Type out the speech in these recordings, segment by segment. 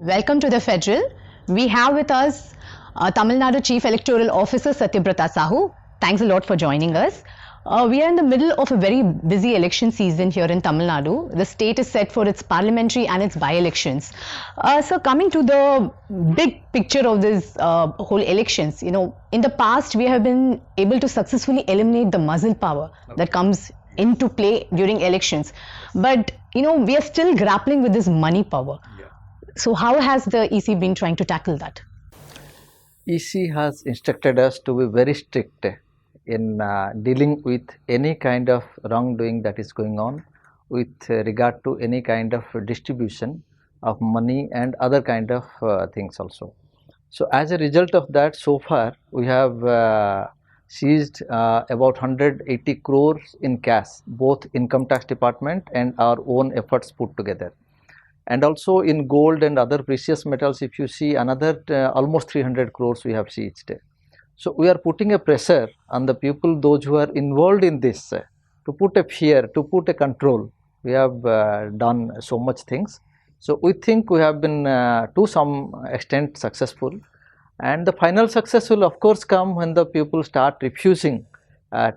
Welcome to the Federal. We have with us Tamil Nadu Chief Electoral Officer Satyabrata Sahu. Thanks a lot for joining us. We are in the middle of a very busy election season here in Tamil Nadu. The state is set for its parliamentary and its by-elections. So coming to the big picture of this whole elections, in the past we have been able to successfully eliminate the muzzle power that comes into play during elections. But, we are still grappling with this money power. So how has the EC been trying to tackle that? EC has instructed us to be very strict in dealing with any kind of wrongdoing that is going on with regard to any kind of distribution of money and other kind of things also. So as a result of that, so far we have seized about 180 crores in cash, both income tax department and our own efforts put together. And also in gold and other precious metals, if you see, another almost 300 crores we have seized. So we are putting a pressure on the people, those who are involved in this, to put a fear, to put a control. We have done so much things. So we think we have been to some extent successful, and the final success will of course come when the people start refusing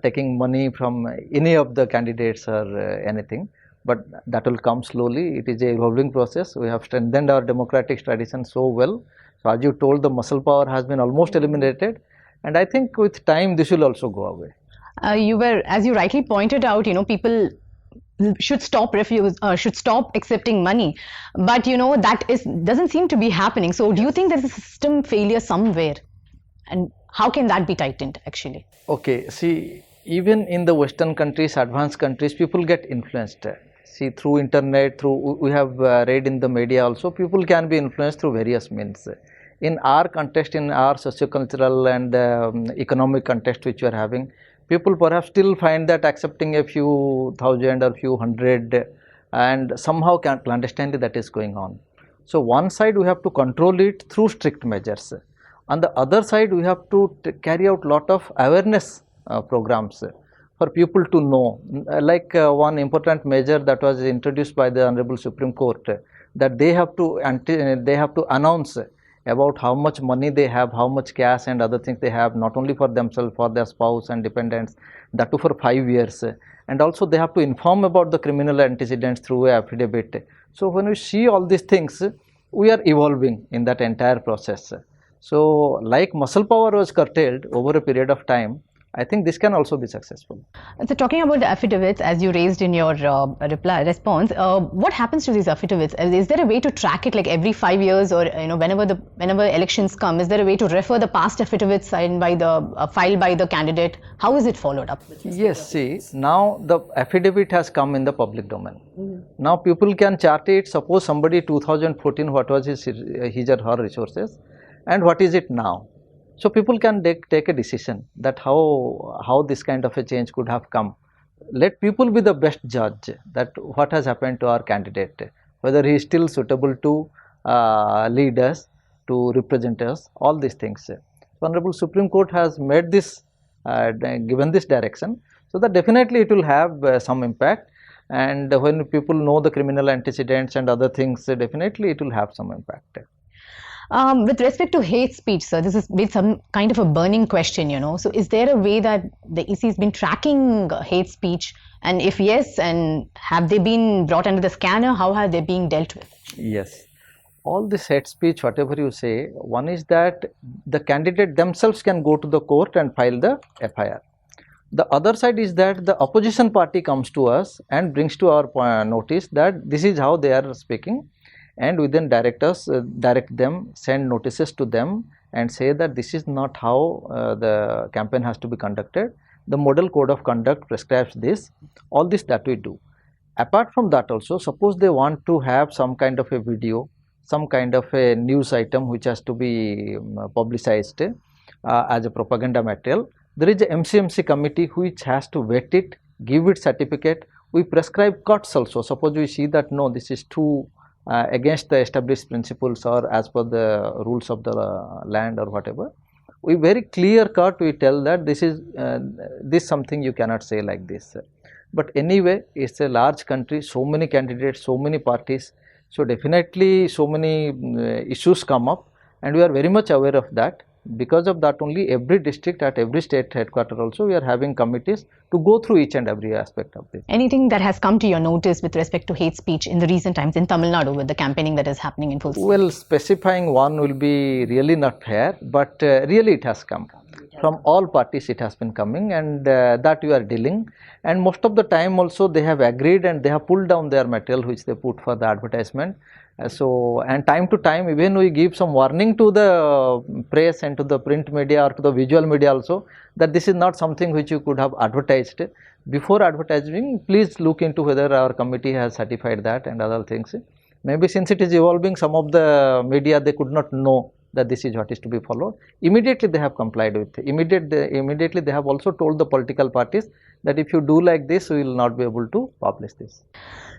taking money from any of the candidates or anything. But that will come slowly. It is a evolving process. We have strengthened our democratic tradition so well. So as you told, the muscle power has been almost eliminated, and I think with time this will also go away. As you rightly pointed out, people should stop accepting money, but that doesn't seem to be happening. So do you think there's a system failure somewhere, and how can that be tightened actually? Okay, see, even in the Western countries, advanced countries, people get influenced. See, through internet, we have read in the media also, people can be influenced through various means. In our context, in our socio-cultural and economic context which we are having, people perhaps still find that accepting a few thousand or few hundred and somehow clandestinely that is going on. So one side we have to control it through strict measures. On the other side, we have to carry out lot of awareness programs for people to know, like one important measure that was introduced by the Honorable Supreme Court, that they have to announce about how much money they have, how much cash and other things they have, not only for themselves, for their spouse and dependents, that too for 5 years, and also they have to inform about the criminal antecedents through an affidavit. So when we see all these things, we are evolving in that entire process. So like muscle power was curtailed over a period of time, I think this can also be successful. So talking about the affidavits, as you raised in your response, what happens to these affidavits? Is there a way to track it, like every 5 years, or whenever elections come? Is there a way to refer the past affidavits signed by filed by the candidate? How is it followed up? Yes, see, now the affidavit has come in the public domain. Now people can chart it. Suppose somebody 2014, what was his or her resources, and what is it now? So people can take a decision that how this kind of a change could have come. Let people be the best judge that what has happened to our candidate, whether he is still suitable to lead us, to represent us, all these things. So Honorable Supreme Court has made this, given this direction, so that definitely it will have some impact, and when people know the criminal antecedents and other things, definitely it will have some impact. With respect to hate speech, sir, this has been some kind of a burning question, So is there a way that the EC has been tracking hate speech? And if yes, and have they been brought under the scanner? How are they being dealt with? Yes. All this hate speech, whatever you say, one is that the candidate themselves can go to the court and file the FIR. The other side is that the opposition party comes to us and brings to our notice that this is how they are speaking, and we then direct them, send notices to them and say that this is not how the campaign has to be conducted. The model code of conduct prescribes this, all this that we do. Apart from that also, suppose they want to have some kind of a video, some kind of a news item which has to be publicized as a propaganda material, there is a MCMC committee which has to vet it, give it certificate. We prescribe cuts also. Suppose we see that no, this is too against the established principles or as per the rules of the land or whatever, we very clear cut we tell that this is something you cannot say like this. But anyway, it's a large country, so many candidates, so many parties, So definitely so many issues come up, and we are very much aware of that. Because of that only, every district at every state headquarters also we are having committees to go through each and every aspect of this. Anything that has come to your notice with respect to hate speech in the recent times in Tamil Nadu with the campaigning that is happening in full swing? Well, specifying one will be really not fair, but really it has come. From all parties it has been coming, and that we are dealing, and most of the time also they have agreed and they have pulled down their material which they put for the advertisement. So, and time to time even we give some warning to the press and to the print media or to the visual media also, that this is not something which you could have advertised. Before advertising, please look into whether our committee has certified that and other things. Maybe since it is evolving, some of the media, they could not know that this is what is to be followed. Immediately they have complied with. Immediately they have also told the political parties that if you do like this, we will not be able to publish this.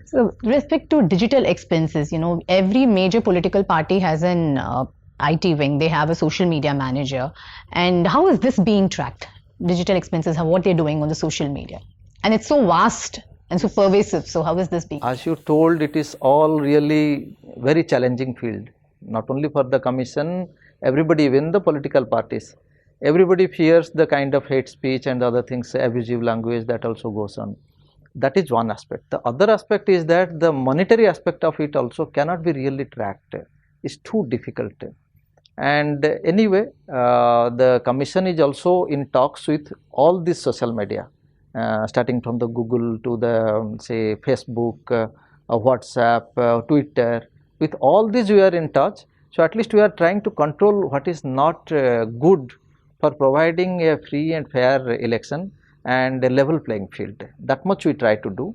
So, with respect to digital expenses, every major political party has an IT wing. They have a social media manager. And how is this being tracked? Digital expenses, what they're doing on the social media. And it's so vast and so pervasive. So, how is this being? As you told, it is all really very challenging field. Not only for the commission, everybody, even the political parties. Everybody fears the kind of hate speech and other things, abusive language that also goes on. That is one aspect. The other aspect is that the monetary aspect of it also cannot be really tracked. It's too difficult. And anyway, the commission is also in talks with all these social media, starting from the Google to the say Facebook, WhatsApp, Twitter. With all these we are in touch. So at least we are trying to control what is not good for providing a free and fair election and a level playing field. That much we try to do.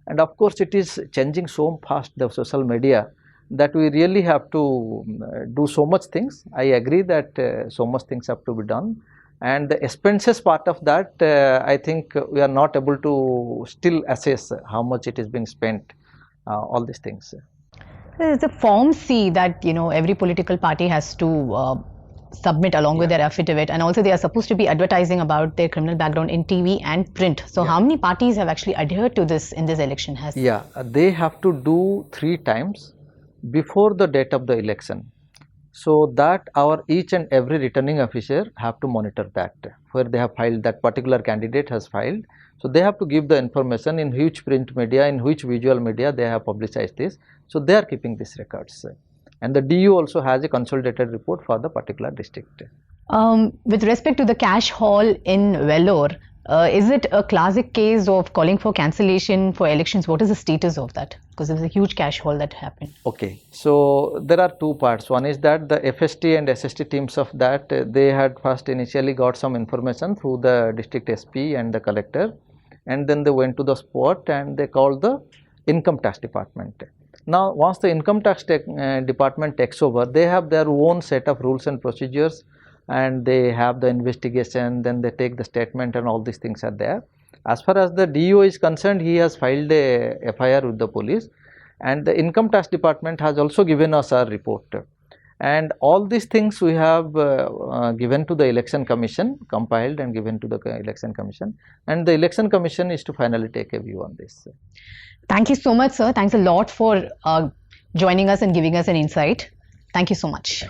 And of course it is changing so fast, the social media, that we really have to do so much things. I agree that so much things have to be done, and the expenses part of that, I think we are not able to still assess how much it is being spent, all these things. There is a Form C that every political party has to submit along with their affidavit, and also they are supposed to be advertising about their criminal background in TV and print. So how many parties have actually adhered to this in this election? They have to do 3 times before the date of the election, so that our each and every returning officer have to monitor that where they have filed, that particular candidate has filed. So they have to give the information in which print media, in which visual media they have publicized this. So they are keeping these records, and the DU also has a consolidated report for the particular district. With respect to the cash haul in Vellore, is it a classic case of calling for cancellation for elections? What is the status of that? Because there was a huge cash haul that happened. Okay, so there are 2 parts. One is that the FST and SST teams of that, they had first initially got some information through the district SP and the collector, and then they went to the spot and they called the income tax department. Now once the income tax department takes over, they have their own set of rules and procedures, and they have the investigation, then they take the statement, and all these things are there. As far as the DO is concerned, he has filed a FIR with the police, and the income tax department has also given us a report, and all these things we have given to the election commission, compiled and given to the election commission, and the election commission is to finally take a view on this. Thank you so much, sir. Thanks a lot for joining us and giving us an insight. Thank you so much.